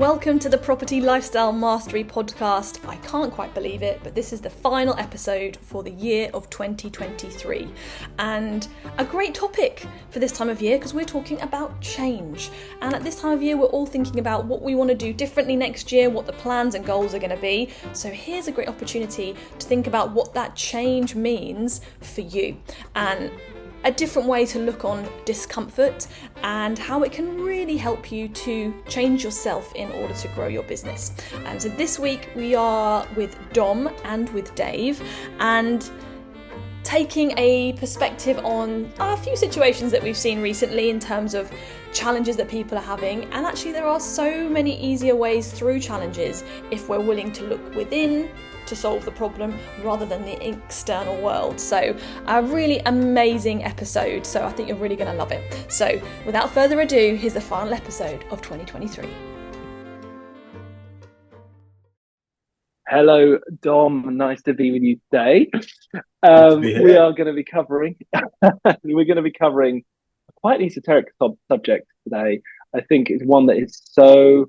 Welcome to the Property Lifestyle Mastery podcast. I can't quite believe it, but this is the final episode for the year of 2023. And a great topic for this time of year because we're talking about change. And at this time of year, we're all thinking about what we want to do differently next year, what the plans and goals are going to be. So here's a great opportunity to think about what that change means for you. And a different way to look on discomfort and how it can really help you to change yourself in order to grow your business. So this week we are with Dom and with Dave and taking a perspective on a few situations that we've seen recently in terms of challenges that people are having. And actually there are so many easier ways through challenges if we're willing to look within to solve the problem rather than the external world. So a really amazing episode. So I think you're really going to love it. So without further ado, here's the final episode of 2023. Hello, Dom. Nice to be with you today. We are going to be covering a quite esoteric subject today. I think it's one that is so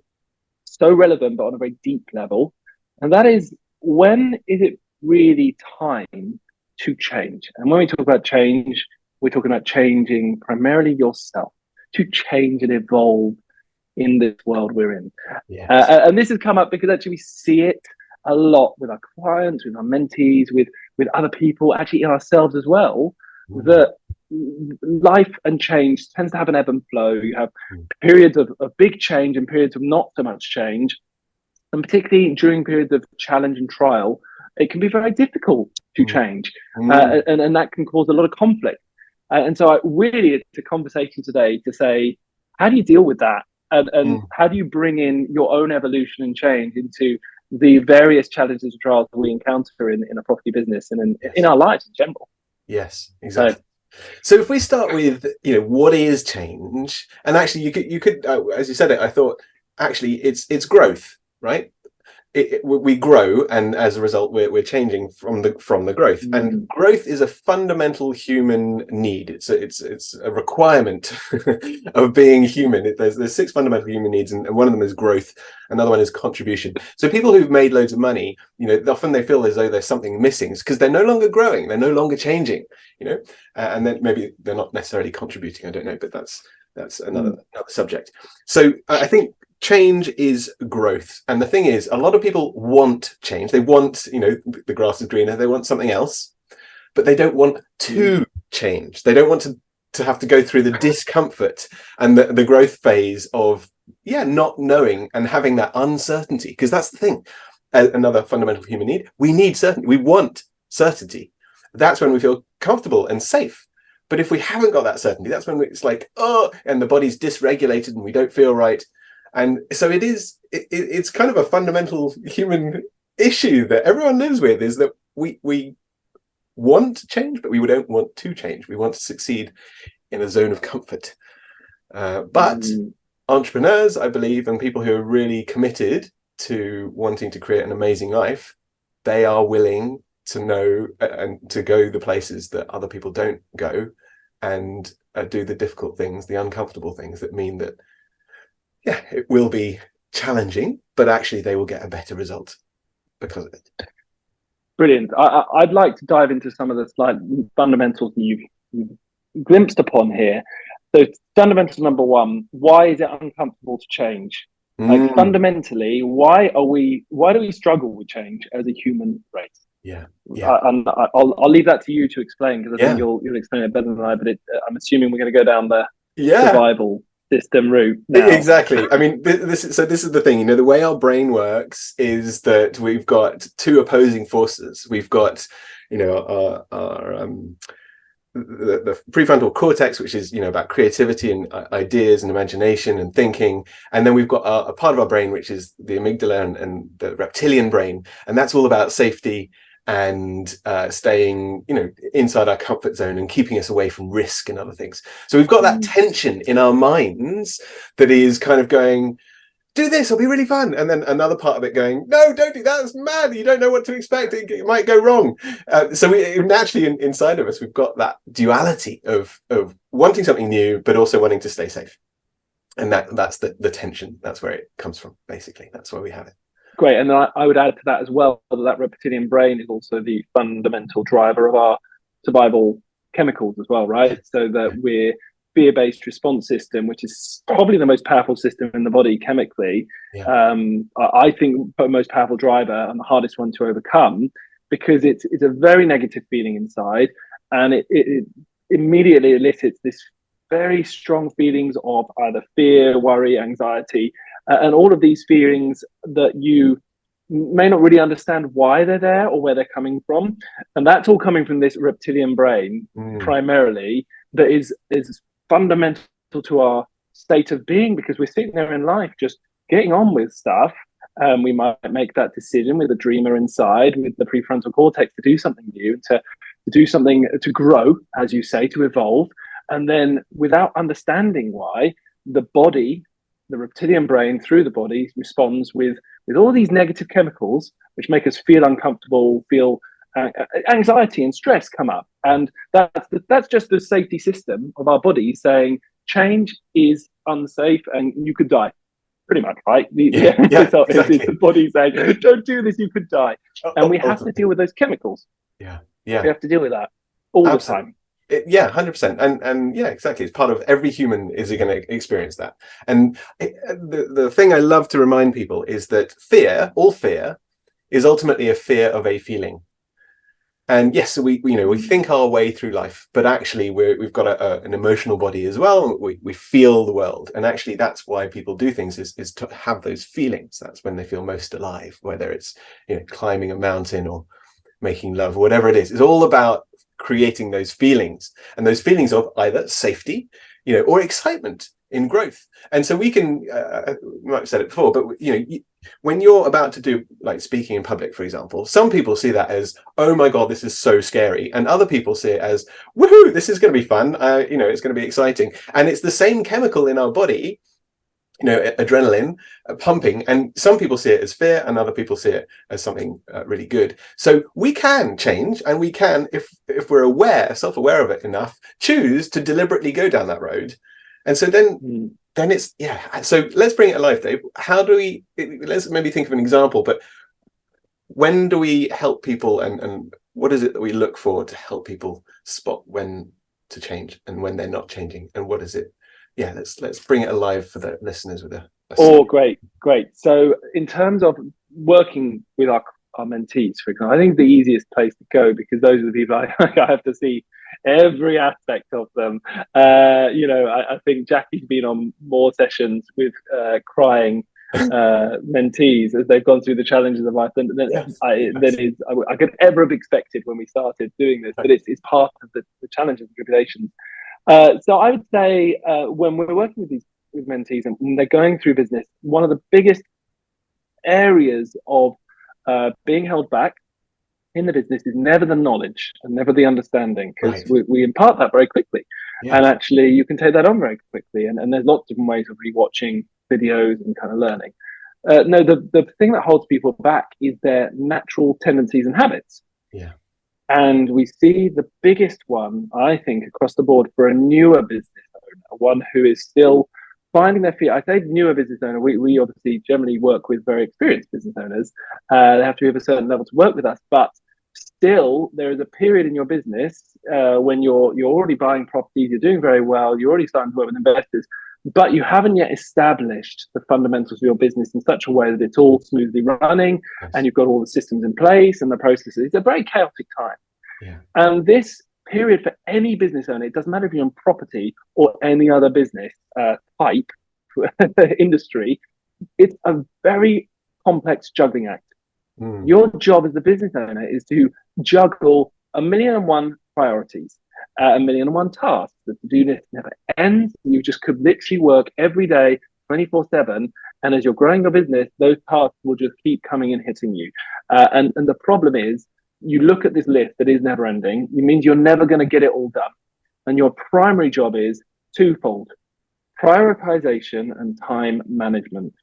relevant, but on a very deep level, and that is, when is it really time to change? And when we talk about change, we're talking about changing primarily yourself, to change and evolve in this world we're in. Yes. And this has come up because actually we see it a lot with our clients, with our mentees, with other people, actually in ourselves as well, that life and change tends to have an ebb and flow. You have periods of big change and periods of not so much change. And particularly during periods of challenge and trial, it can be very difficult to change. And that can cause a lot of conflict. And so it's a conversation today to say, how do you deal with that? And how do you bring in your own evolution and change into the various challenges and trials that we encounter in a property business and in our lives in general? Yes, exactly. So if we start with, what is change? And actually you could, as you said it, I thought actually it's growth. Right, we grow, and as a result, we're changing from the growth. And growth is a fundamental human need. It's a requirement of being human. There's 6 fundamental human needs, and one of them is growth. Another one is contribution. So people who've made loads of money, often they feel as though there's something missing because they're no longer growing, they're no longer changing. And then maybe they're not necessarily contributing. I don't know, but that's another subject. So I think change is growth. And the thing is, a lot of people want change. They want, the grass is greener. They want something else, but they don't want to change. They don't want to have to go through the discomfort and the growth phase of, not knowing and having that uncertainty. Because that's the thing. Another fundamental human need. We need certainty. We want certainty. That's when we feel comfortable and safe. But if we haven't got that certainty, that's when it's like, and the body's dysregulated and we don't feel right. And so it's kind of a fundamental human issue that everyone lives with, is that we want change, but we don't want to change. We want to succeed in a zone of comfort. But entrepreneurs, I believe, and people who are really committed to wanting to create an amazing life, they are willing to know and to go the places that other people don't go, and do the difficult things, the uncomfortable things that mean that it will be challenging, but actually they will get a better result because of it. Brilliant. I'd like to dive into some of the slight fundamentals you've glimpsed upon here. So fundamental number 1, why is it uncomfortable to change? Like fundamentally, why do we struggle with change as a human race? And I'll leave that to you to explain, because I think you'll explain it better than I, but I'm assuming we're going to go down the survival system route now. Exactly. I mean, this is the thing, the way our brain works is that we've got 2 opposing forces. We've got the prefrontal cortex, which is about creativity and ideas and imagination and thinking, and then we've got a part of our brain which is the amygdala and the reptilian brain, and that's all about safety and staying inside our comfort zone and keeping us away from risk and other things. So we've got that tension in our minds that is kind of going, do this, it'll be really fun, and then another part of it going, no, don't do that, that's mad, you don't know what to expect, it might go wrong. So we naturally inside of us, we've got that duality of wanting something new but also wanting to stay safe. And that's the tension. That's where it comes from, basically. That's where we have it. Great. And I would add to that as well that reptilian brain is also the fundamental driver of our survival chemicals as well, right? So that we're fear-based response system, which is probably the most powerful system in the body chemically. I think the most powerful driver and the hardest one to overcome, because it's a very negative feeling inside, and it immediately elicits this very strong feelings of either fear, worry, anxiety, and all of these feelings that you may not really understand why they're there or where they're coming from. And that's all coming from this reptilian brain primarily, that is fundamental to our state of being, because we're sitting there in life just getting on with stuff. We might make that decision with the dreamer inside, with the prefrontal cortex, to do something new, to do something, to grow, as you say, to evolve. And then without understanding why, the body, the reptilian brain through the body, responds with all these negative chemicals, which make us feel uncomfortable, feel anxiety and stress come up. And that's just the safety system of our body saying change is unsafe and you could die. Pretty much, right? Exactly. It's the body saying, don't do this, you could die. And we have to deal with those chemicals. We have to deal with that all the time. 100%. And yeah, exactly. It's part of every human is going to experience that. And the thing I love to remind people is that all fear is ultimately a fear of a feeling. And yes, we think our way through life, but actually we've got an emotional body as well. We feel the world. And actually that's why people do things, is to have those feelings. That's when they feel most alive, whether it's climbing a mountain or making love, or whatever it is. It's all about creating those feelings, and those feelings of either safety, or excitement in growth. And so we can, you might have said it before, but when you're about to do like speaking in public, for example, some people see that as, oh my God, this is so scary. And other people see it as, woohoo, this is going to be fun. It's going to be exciting. And it's the same chemical in our body, adrenaline pumping, and some people see it as fear and other people see it as something really good. So we can change, and we can, if we're self-aware of it enough, choose to deliberately go down that road. And so then it's so let's bring it alive, Dave. How do we, let's maybe think of an example, but when do we help people, and what is it that we look for to help people spot when to change and when they're not changing, and what is it? Let's bring it alive for the listeners with great. So in terms of working with our mentees, for example, I think the easiest place to go, because those are the people I have to see every aspect of them. I think Jackie's been on more sessions with crying mentees as they've gone through the challenges of life than I could ever have expected when we started doing this. But it's part of the challenges and tribulations. So I would say when we're working with mentees and they're going through business, one of the biggest areas of being held back in the business is never the knowledge and never the understanding, because we impart that very quickly. And actually you can take that on very quickly, and there's lots of different ways of rewatching videos and kind of learning. No, the thing that holds people back is their natural tendencies and habits. And we see the biggest one, I think, across the board for a newer business owner, one who is still finding their feet. I say newer business owner, we obviously generally work with very experienced business owners. They have to be of a certain level to work with us, but still there is a period in your business when you're already buying properties, you're doing very well, you're already starting to work with investors, but you haven't yet established the fundamentals of your business in such a way that it's all smoothly running and you've got all the systems in place and the processes. It's a very chaotic time. And this period for any business owner, it doesn't matter if you're in property or any other business type industry, it's a very complex juggling act. Your job as the business owner is to juggle 1,000,001 priorities, 1,000,001 tasks. The to-do list never ends. You just could literally work every day, 24/7. And as you're growing your business, those tasks will just keep coming and hitting you. And the problem is, you look at this list that is never ending. It means you're never going to get it all done. And your primary job is twofold: prioritization and time management.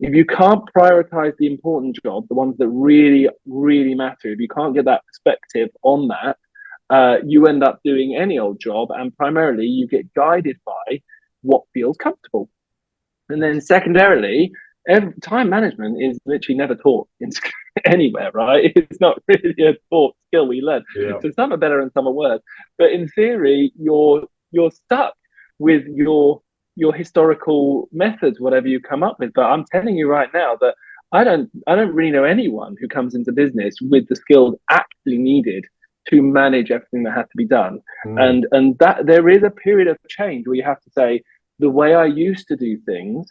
If you can't prioritize the important job, the ones that really, really matter, if you can't get that perspective on that, you end up doing any old job, and primarily you get guided by what feels comfortable. And then secondarily, time management is literally never taught anywhere, right? It's not really a taught skill we learn. Yeah. So some are better and some are worse. But in theory, you're stuck with your historical methods, whatever you come up with. But I'm telling you right now that I don't really know anyone who comes into business with the skills actually needed to manage everything that has to be done. And that there is a period of change where you have to say, the way I used to do things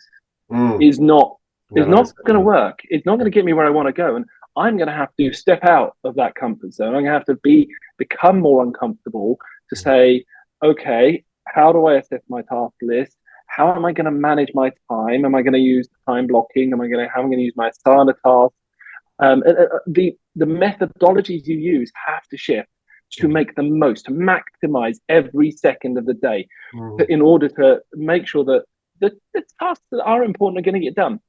is not going to work. It's not going to get me where I want to go. And I'm going to have to step out of that comfort zone. I'm going to have to become more uncomfortable to say, okay, how do I assess my task list? How am I going to manage my time? Am I going to use time blocking? How am I going to use my Asana task? The methodologies you use have to shift to make the most, to maximize every second of the day, in order to make sure that the tasks that are important are going to get done.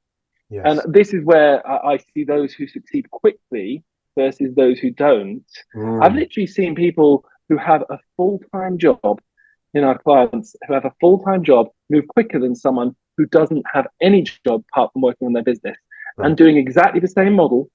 Yes. And this is where I see those who succeed quickly versus those who don't. I've literally seen people who have a full-time job, our clients who have a full-time job, move quicker than someone who doesn't have any job apart from working on their business, and doing exactly the same model.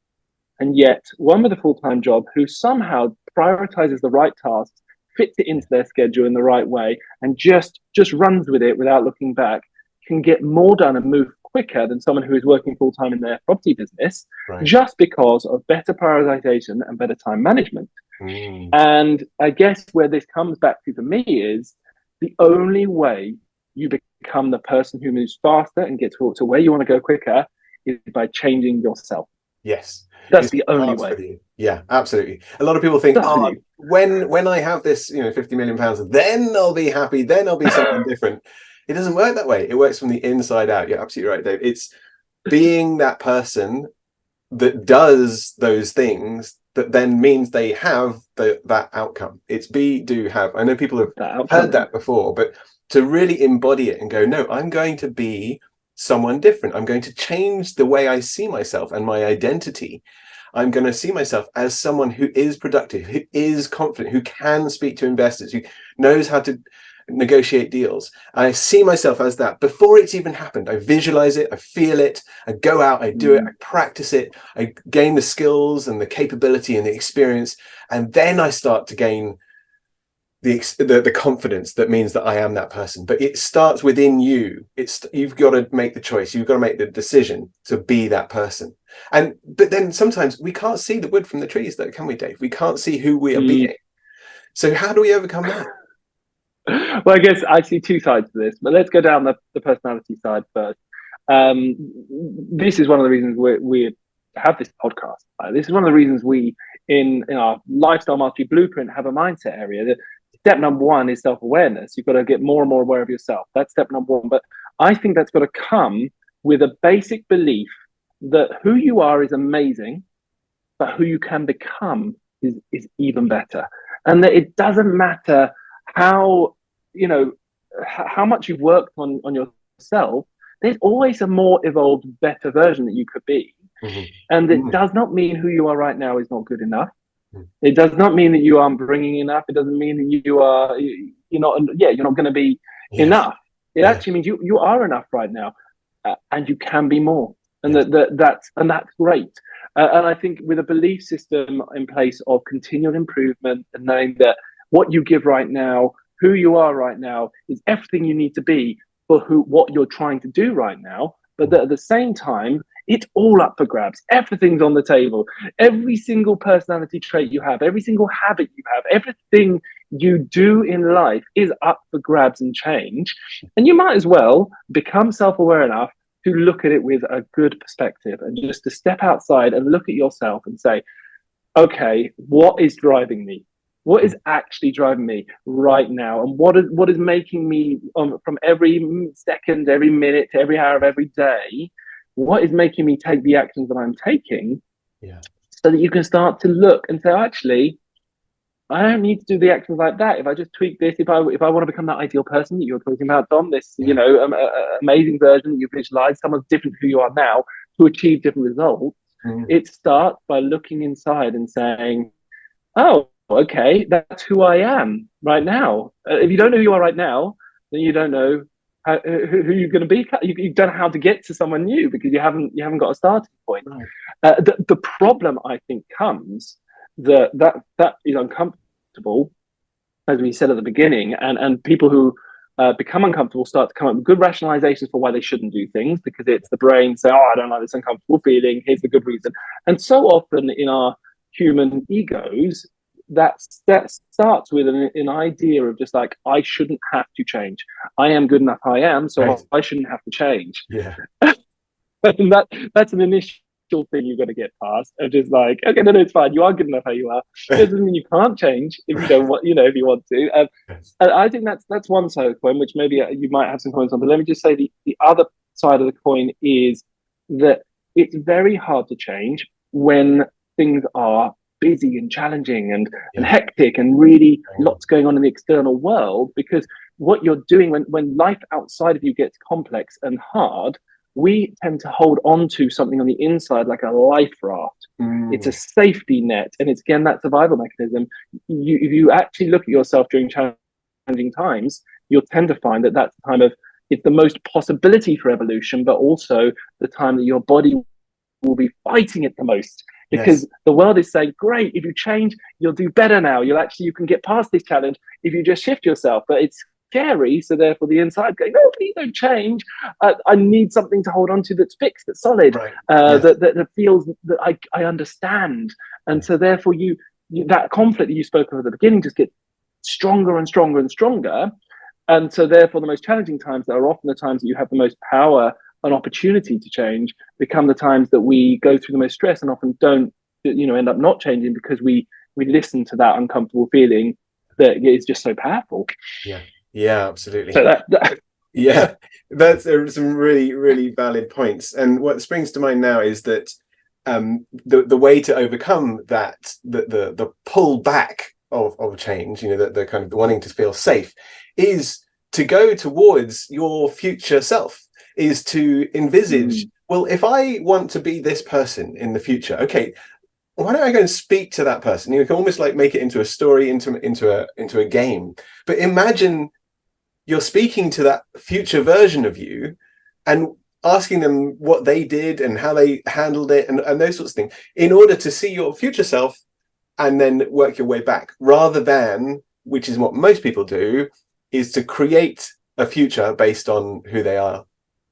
And yet one with a full-time job who somehow prioritizes the right tasks, fits it into their schedule in the right way, and just runs with it without looking back, can get more done and move quicker than someone who is working full-time in their property business, just because of better prioritization and better time management. And I guess where this comes back to for me is the only way you become the person who moves faster and gets to where you want to go quicker is by changing yourself. Yes. That's the only way. Yeah, absolutely. A lot of people think, when I have this, £50 million, then I'll be happy, then I'll be something different. It doesn't work that way. It works from the inside out. You're absolutely right, Dave. It's being that person that does those things that then means they have that outcome. It's be, do, have. I know people have heard that before, but to really embody it and go, no, I'm going to be someone different. I'm going to change the way I see myself and my identity. I'm going to see myself as someone who is productive, who is confident, who can speak to investors, who knows how to negotiate deals. I see myself as that before it's even happened. I visualize it, I feel it, I go out, I do it, I practice it, I gain the skills and the capability and the experience, and then I start to gain the confidence that means that I am that person. But it starts within you. You've got to make the choice. You've got to make the decision to be that person. But then sometimes we can't see the wood from the trees, though, can we, Dave? We can't see who we are being. So how do we overcome that? Well, I guess I see two sides to this, but let's go down the personality side first. This is one of the reasons we have this podcast. This is one of the reasons we, in our lifestyle mastery blueprint, have a mindset area. That step number one is self-awareness. You've got to get more and more aware of yourself. That's step number one. But I think that's got to come with a basic belief that who you are is amazing, but who you can become is even better. And that it doesn't matter how much you've worked on yourself, there's always a more evolved, better version that you could be. And it does not mean who you are right now is not good enough. It does not mean that you aren't bringing enough. It doesn't mean that you're not going to be enough. It actually means you are enough right now, and you can be more. And that's great. And I think with a belief system in place of continual improvement and knowing that what you give right now, who you are right now, is everything you need to be for what you're trying to do right now. But that at the same time, it's all up for grabs. Everything's on the table. Every single personality trait you have, every single habit you have, everything you do in life is up for grabs and change. And you might as well become self-aware enough to look at it with a good perspective and just to step outside and look at yourself and say, okay, what is driving me? What is actually driving me right now? And what is making me, from every second, every minute, to every hour of every day, what is making me take the actions that I'm taking, so that you can start to look and say, actually, I don't need to do the actions like that. If I just tweak this, if I want to become that ideal person that you're talking about, Dom, this amazing version that you visualize, someone's different to who you are now to achieve different results. It starts by looking inside and saying, oh, okay, that's who I am right now. If you don't know who you are right now, then you don't know who you're going to be. You don't know how to get to someone new because you haven't got a starting point. Right. The problem, I think, comes that is uncomfortable, as we said at the beginning, and people who become uncomfortable start to come up with good rationalizations for why they shouldn't do things, because it's the brain saying, "Oh, I don't like this uncomfortable feeling. Here's the good reason." And so often in our human egos, that starts with an idea of just like, I shouldn't have to change. I am good enough. I am, so Right. I shouldn't have to change. Yeah. And that's an initial thing you've got to get past, of just like, okay, no, it's fine. You are good enough how you are. It doesn't mean you can't change if you don't want, if you want to. Yes. And I think that's one side of the coin, which maybe you might have some comments on. But let me just say the other side of the coin is that it's very hard to change when things are busy and challenging and hectic and really lots going on in the external world, because what you're doing when life outside of you gets complex and hard, we tend to hold on to something on the inside like a life raft. It's a safety net, and it's again that survival mechanism. If you actually look at yourself during challenging times, you'll tend to find that that's the time of, it's the most possibility for evolution, but also the time that your body will be fighting it the most, because the world is saying, great, if you change, you'll do better now. You can get past this challenge if you just shift yourself. But it's scary, so therefore the inside going, no, please don't change. I need something to hold on to that's fixed, that's solid, that feels that I understand. And so therefore you that conflict that you spoke of at the beginning just gets stronger and stronger and stronger. And so therefore the most challenging times, that are often the times that you have the most power and opportunity to change, become the times that we go through the most stress, and often don't end up not changing because we listen to that uncomfortable feeling that is just so powerful. Yeah, absolutely. So that's some really, really valid points. And what springs to mind now is that the way to overcome that, the pull back of change, the kind of wanting to feel safe, is to go towards your future self, is to envisage, well, if I want to be this person in the future, okay, why don't I go and speak to that person? You can almost like make it into a story, into a game. But imagine you're speaking to that future version of you and asking them what they did and how they handled it and those sorts of things, in order to see your future self and then work your way back, rather than, which is what most people do, is to create a future based on who they are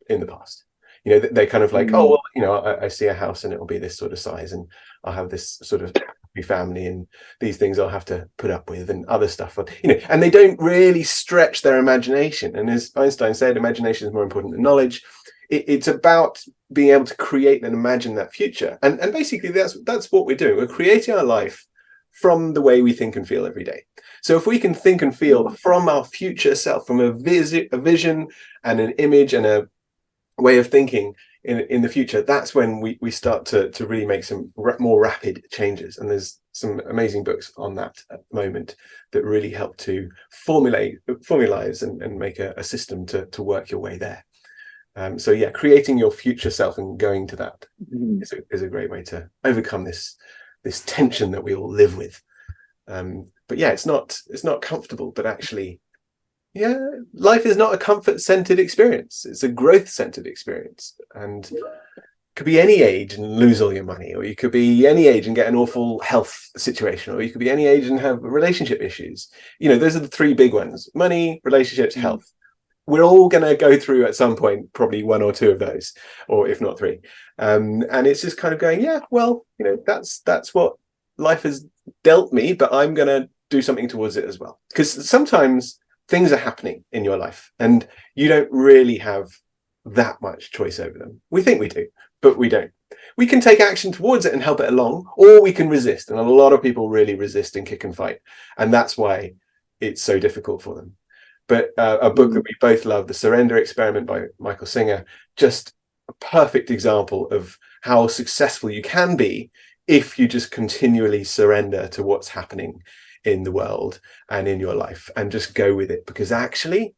in the past. They kind of like, oh, well, I see a house and it'll be this sort of size, and I'll have this sort of happy family, and these things I'll have to put up with, and other stuff, and they don't really stretch their imagination. And as Einstein said, imagination is more important than knowledge. It's about being able to create and imagine that future. And basically that's what we're doing. We're creating our life from the way we think and feel every day. So if we can think and feel from our future self, from a vision and an image and a way of thinking in the future, that's when we start to really make some more rapid changes. And there's some amazing books on that at the moment that really help to formalize and make a system to work your way there. So yeah, creating your future self and going to that is a great way to overcome this tension that we all live with. But yeah, it's not comfortable, but actually, yeah, life is not a comfort-centered experience. It's a growth-centered experience. And it could be any age and lose all your money, or you could be any age and get an awful health situation, or you could be any age and have relationship issues. Those are the three big ones: money, relationships, health. We're all going to go through at some point probably one or two of those, or if not three. And it's just kind of going, yeah, well, that's what life has dealt me, but I'm going to do something towards it as well. Because sometimes things are happening in your life and you don't really have that much choice over them. We think we do, but we don't. We can take action towards it and help it along, or we can resist. And a lot of people really resist and kick and fight. And that's why it's so difficult for them. But a book that we both love, The Surrender Experiment by Michael Singer, just a perfect example of how successful you can be if you just continually surrender to what's happening in the world and in your life and just go with it. Because actually,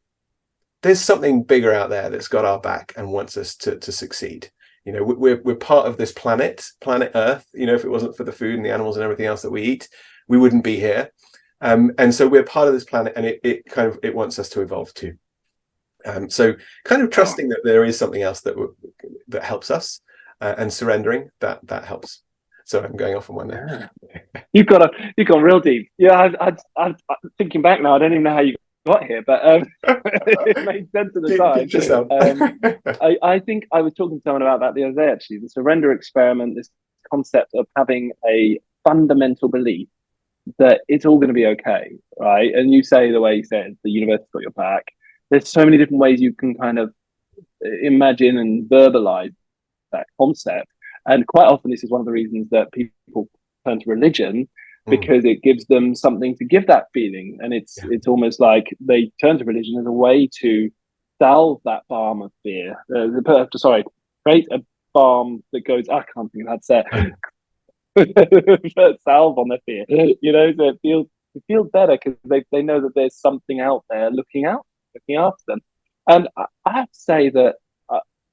there's something bigger out there that's got our back and wants us to succeed. We're part of this planet Earth. If it wasn't for the food and the animals and everything else that we eat, we wouldn't be here. And so we're part of this planet, and it wants us to evolve too. So kind of trusting that there is something else that helps us, and surrendering that helps. So I'm going off on one there. You've gone real deep. Yeah, I'm thinking back now. I don't even know how you got here, but it made sense at the time. I think I was talking to someone about that the other day. Actually, the surrender experiment, this concept of having a fundamental belief that it's all going to be okay, right? And you say the way you said, the universe got your back. There's so many different ways you can kind of imagine and verbalize that concept. And quite often, this is one of the reasons that people turn to religion, because it gives them something to give that feeling. And it's almost like they turn to religion as a way to salve that balm of fear. Create a balm that goes, I can't think of how to say it. Salve on their fear, so it feels better because they know that there's something out there looking after them. And I have to say that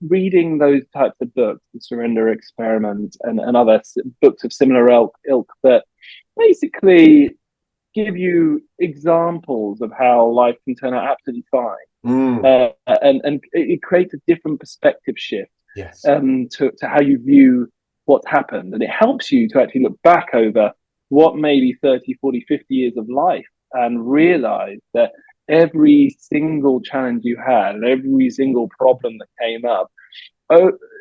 reading those types of books, the Surrender Experiment and other books of similar ilk that basically give you examples of how life can turn out absolutely fine, and it creates a different perspective shift, to how you view what's happened, and it helps you to actually look back over what maybe 30, 40, 50 years of life and realize that every single challenge you had and every single problem that came up,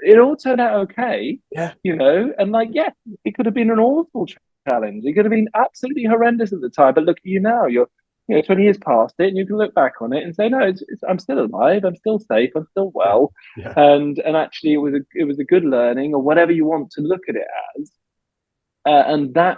it all turned out okay. And it could have been an awful challenge. It could have been absolutely horrendous at the time, but look at you now. You're 20 years past it, and you can look back on it and say, no, I'm still alive, I'm still safe, I'm still well. And actually it was a good learning, or whatever you want to look at it as. And that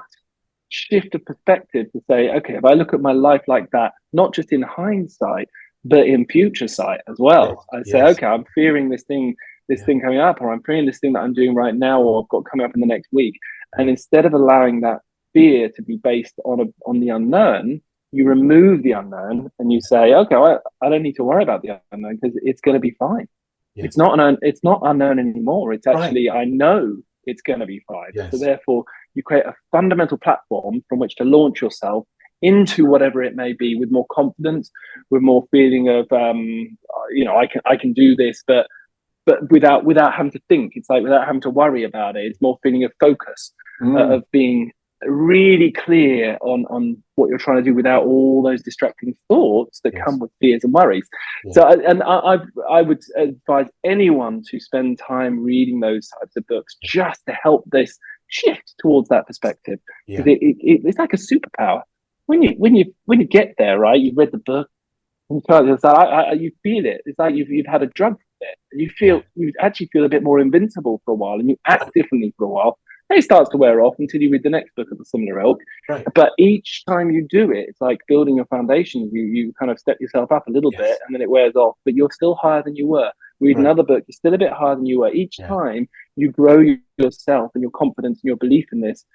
shift of perspective to say, okay, if I look at my life like that, not just in hindsight, but in future sight as well, I say, okay, I'm fearing this thing coming up, or I'm fearing this thing that I'm doing right now, or I've got coming up in the next week. And instead of allowing that fear to be based on the unknown, you remove the unknown and you say, okay, I don't need to worry about the unknown because it's going to be fine. It's not unknown anymore. It's actually, I know it's going to be fine. So therefore, you create a fundamental platform from which to launch yourself into whatever it may be with more confidence, with more feeling of, I can do this, but without having to think. It's like without having to worry about it. It's more feeling of focus, of being really clear on what you're trying to do without all those distracting thoughts that come with fears and worries. So, I would advise anyone to spend time reading those types of books just to help this shift towards that perspective. It's like a superpower. When you get there, right? You've read the book, and you feel it. It's like you've had a drug from it. You actually feel a bit more invincible for a while, and you act differently for a while. Then it starts to wear off until you read the next book of a similar ilk. But each time you do it, it's like building a foundation. You kind of step yourself up a little bit, and then it wears off. But you're still higher than you were. Read another book, you're still a bit higher than you were. Each time you grow yourself and your confidence and your belief in this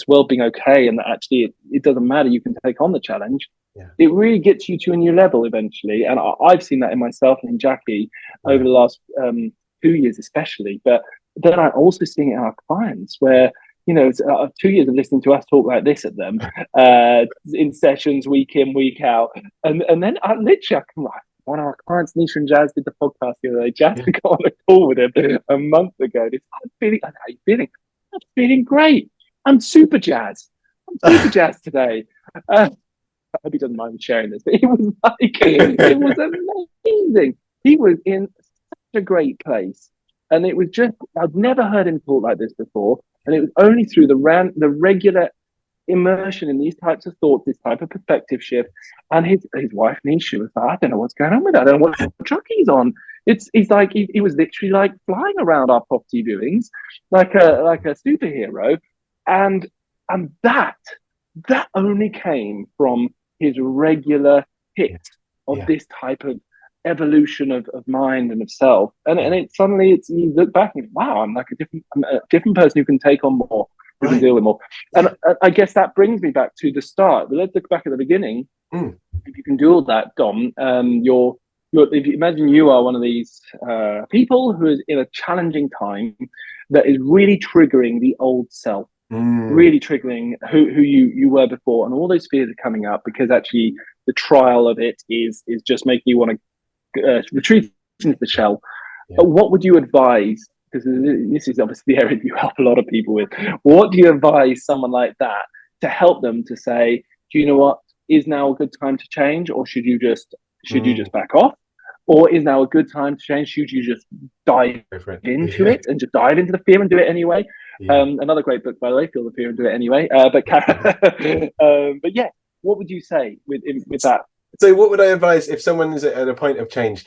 world being okay, and that actually it doesn't matter. You can take on the challenge. It really gets you to a new level eventually. And I've seen that in myself and in Jackie over the last 2 years, especially. But then I'm also seeing it in our clients where, 2 years of listening to us talk like this at them in sessions, week in, week out. And then I come like, one of our clients, Nisha and Jazz, did the podcast the other day. Jazz got on a call with him a month ago. How are you feeling? I'm feeling great. I'm super jazzed. Today. I hope he doesn't mind me sharing this, but it was amazing. He was in such a great place. And it was just, I'd never heard him talk like this before. And it was only through the regular immersion in these types of thoughts, this type of perspective shift. And his wife, Nisha, was like, I don't know what's going on with that. I don't know what truck he's on. He's like, he was literally like flying around our property viewings like a superhero. And that only came from his regular hit of this type of evolution of mind and of self, and it suddenly you look back and wow, I'm like a different person who can take on more, who can deal with more. And I guess that brings me back to the start. But let's look back at the beginning. If you can do all that, Dom, if you imagine you are one of these people who is in a challenging time that is really triggering the old self, really triggering who you were before, and all those fears are coming up because actually the trial of it is just making you want to retreating into the shell. Yeah. What would you advise? Because this is obviously the area that you help a lot of people with. What do you advise someone like that to help them to say, do you know what? Is now a good time to change, or should you just back off? Or is now a good time to change? Should you just dive into it and just dive into the fear and do it anyway? Yeah. Another great book, by the way, Feel the Fear and Do It Anyway. But yeah, what would you say with that? So what would I advise if someone is at a point of change?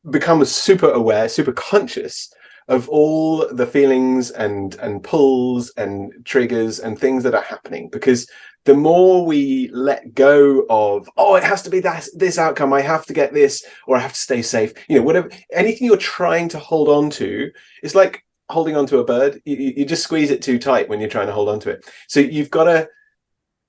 Become super aware, super conscious of all the feelings and pulls and triggers and things that are happening, because the more we let go of, oh, it has to be this outcome, I have to get this, or I have to stay safe, whatever, anything you're trying to hold on to is like holding on to a bird. You just squeeze it too tight when you're trying to hold on to it. So you've got to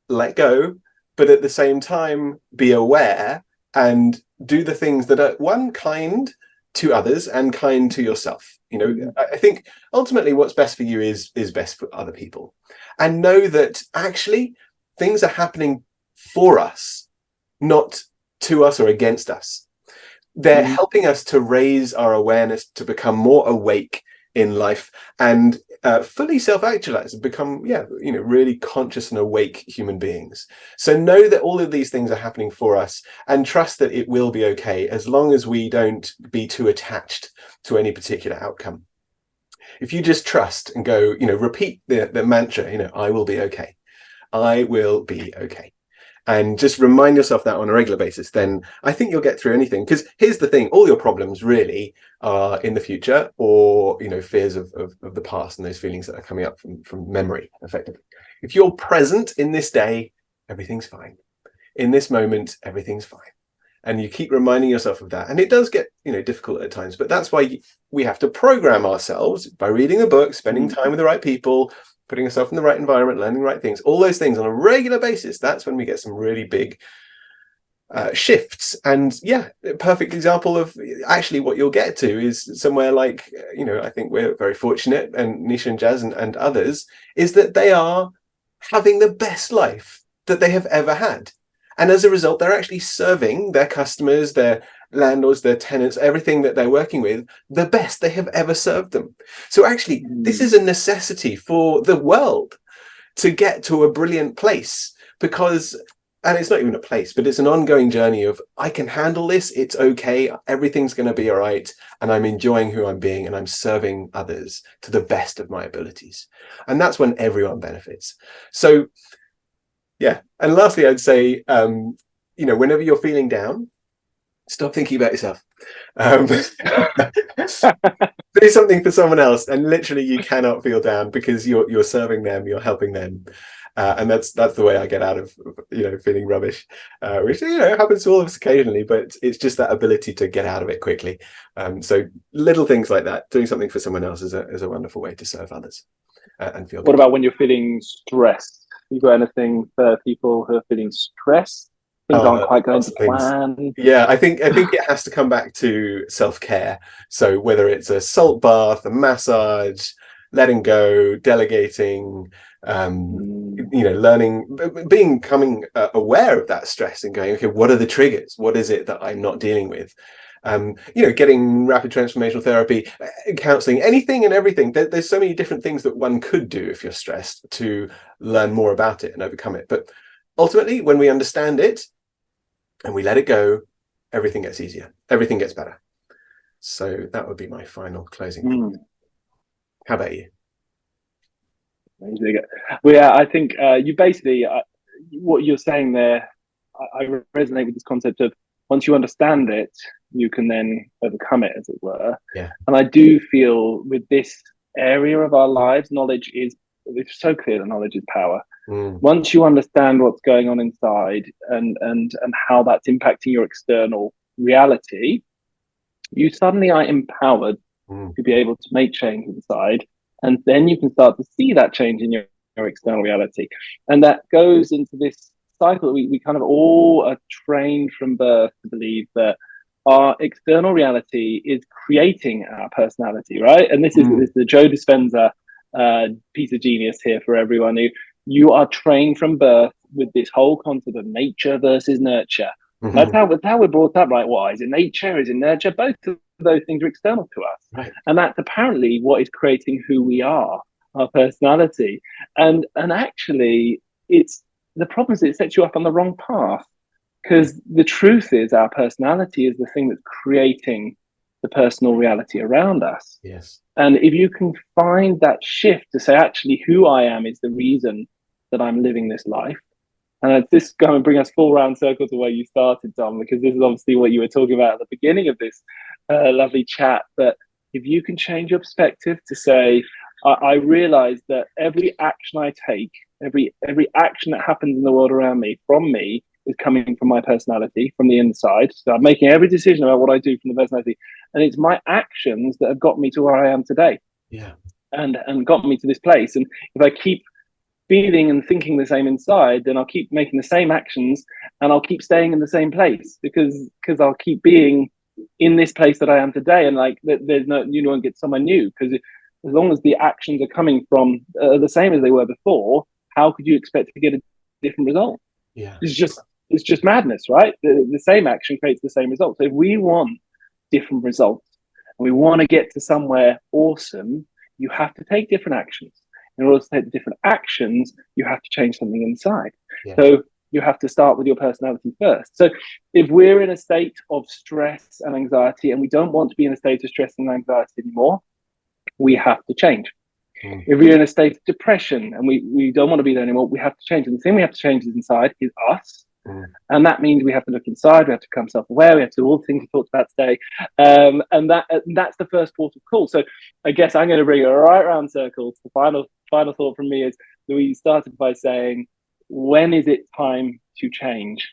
let go, but at the same time be aware and do the things that are, one, kind to others and kind to yourself. I think ultimately what's best for you is best for other people, and know that actually things are happening for us, not to us or against us. They're helping us to raise our awareness, to become more awake in life and fully self-actualize and become really conscious and awake human beings. So know that all of these things are happening for us, and trust that it will be okay, as long as we don't be too attached to any particular outcome. If you just trust and go, repeat the mantra, I will be okay, I will be okay, and just remind yourself that on a regular basis, then I think you'll get through anything. Because here's the thing, all your problems really are in the future, or fears of the past and those feelings that are coming up from memory, effectively. If you're present in this day, everything's fine. In this moment, everything's fine. And you keep reminding yourself of that. And it does get difficult at times, but that's why we have to program ourselves by reading a book, spending time with the right people, putting yourself in the right environment, learning the right things, all those things on a regular basis. That's when we get some really big shifts. And yeah, a perfect example of actually what you'll get to is somewhere like, I think we're very fortunate, and Nisha and Jazz and others, is that they are having the best life that they have ever had. And as a result, they're actually serving their customers, their landlords, their tenants, everything that they're working with, the best they have ever served them. So actually, this is a necessity for the world to get to a brilliant place, because, and it's not even a place, but it's an ongoing journey of, I can handle this, it's okay, everything's going to be all right, and I'm enjoying who I'm being, and I'm serving others to the best of my abilities. And that's when everyone benefits. So yeah. And lastly, I'd say, whenever you're feeling down, stop thinking about yourself. Do something for someone else, and literally you cannot feel down, because you're serving them, you're helping them. And that's the way I get out of feeling rubbish, which happens to all of us occasionally, but it's just that ability to get out of it quickly. So little things like that, doing something for someone else is a wonderful way to serve others and feel good. What about when you're feeling stressed? You got anything for people who are feeling stressed? Things aren't quite going to plan. Yeah, I think it has to come back to self-care. So whether it's a salt bath, a massage, letting go, delegating, learning, becoming aware of that stress and going, okay, what are the triggers? What is it that I'm not dealing with? Getting rapid transformational therapy, counseling, anything and everything. There's so many different things that one could do if you're stressed to learn more about it and overcome it. But ultimately, when we understand it and we let it go, everything gets easier, everything gets better. So that would be my final closing. How about you? Well, yeah, I think you basically, what you're saying there, I resonate with this concept of, once you understand it, you can then overcome it, as it were. Yeah. And I do feel with this area of our lives, it's so clear that knowledge is power. Once you understand what's going on inside and how that's impacting your external reality, you suddenly are empowered to be able to make change inside. And then you can start to see that change in your external reality. And that goes into this cycle. We kind of all are trained from birth to believe that our external reality is creating our personality, right? And this is the Joe Dispenza piece of genius here for everyone. You are trained from birth with this whole concept of nature versus nurture. Mm-hmm. That's how we're brought up, right? What is in nature is in nurture. Both of those things are external to us. Right. And that's apparently what is creating who we are, our personality. And actually, the problem is it sets you up on the wrong path, because the truth is our personality is the thing that's creating the personal reality around us. Yes. And if you can find that shift to say, actually, who I am is the reason that I'm living this life. And this is going to bring us full round circle to where you started, Tom, because this is obviously what you were talking about at the beginning of this lovely chat. But if you can change your perspective to say, I realize that every action I take, every action that happens in the world around me, from me, is coming from my personality, from the inside. So I'm making every decision about what I do from the personality. And it's my actions that have got me to where I am today. Yeah. And got me to this place. And if I keep feeling and thinking the same inside, then I'll keep making the same actions and I'll keep staying in the same place because I'll keep being in this place that I am today. And like, there's no, you won't get somewhere new, because as long as the actions are coming from the same as they were before, how could you expect to get a different result? Yeah. It's just madness, right? The same action creates the same result. So if we want different results and we want to get to somewhere awesome, you have to take different actions. In order to take the different actions, you have to change something inside. Yeah. So you have to start with your personality first. So if we're in a state of stress and anxiety and we don't want to be in a state of stress and anxiety anymore, we have to change. If we're in a state of depression and we don't want to be there anymore, we have to change. And the thing we have to change is inside, is us. And that means we have to look inside, we have to become self-aware, we have to do all the things we talked about today. And that's the first port of call. So I guess I'm going to bring it right round circles. The final thought from me is that we started by saying, when is it time to change?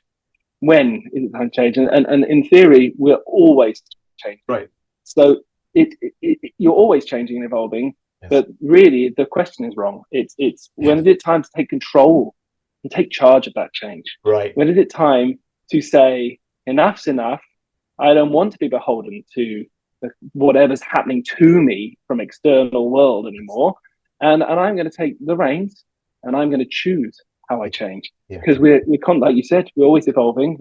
When is it time to change? And in theory, we're always changing. Right. So you're always changing and evolving. Yes. But really, the question is wrong. It's when is it time to take control and take charge of that change? Right. When is it time to say, enough's enough? I don't want to be beholden to whatever's happening to me from external world anymore. And I'm going to take the reins and I'm going to choose how I change. Because we're like you said, we're always evolving.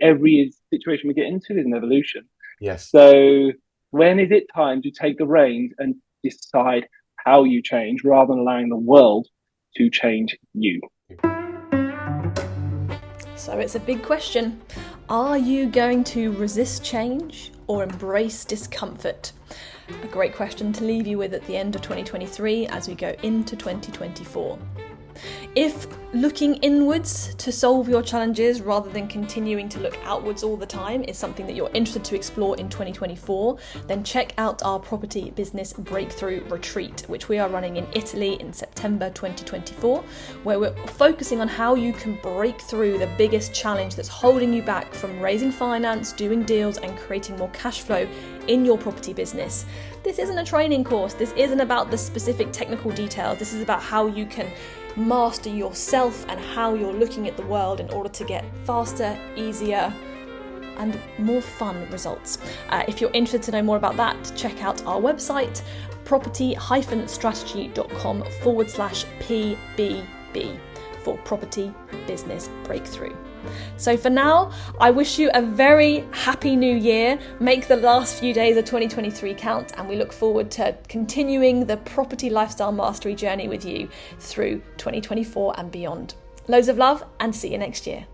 Every situation we get into is an evolution. Yes. So when is it time to take the reins and decide how you change rather than allowing the world to change you? So it's a big question. Are you going to resist change or embrace discomfort? A great question to leave you with at the end of 2023 as we go into 2024. If looking inwards to solve your challenges rather than continuing to look outwards all the time is something that you're interested to explore in 2024, then check out our Property Business Breakthrough Retreat, which we are running in Italy in September 2024, where we're focusing on how you can break through the biggest challenge that's holding you back from raising finance, doing deals, and creating more cash flow in your property business. This isn't a training course. This isn't about the specific technical details. This is about how you can master yourself and how you're looking at the world in order to get faster, easier, and more fun results. If you're interested to know more about that, check out our website, property-strategy.com/PBB for Property Business Breakthrough. So for now, I wish you a very happy new year. Make the last few days of 2023 count, and we look forward to continuing the property lifestyle mastery journey with you through 2024 and beyond. Loads of love, and see you next year.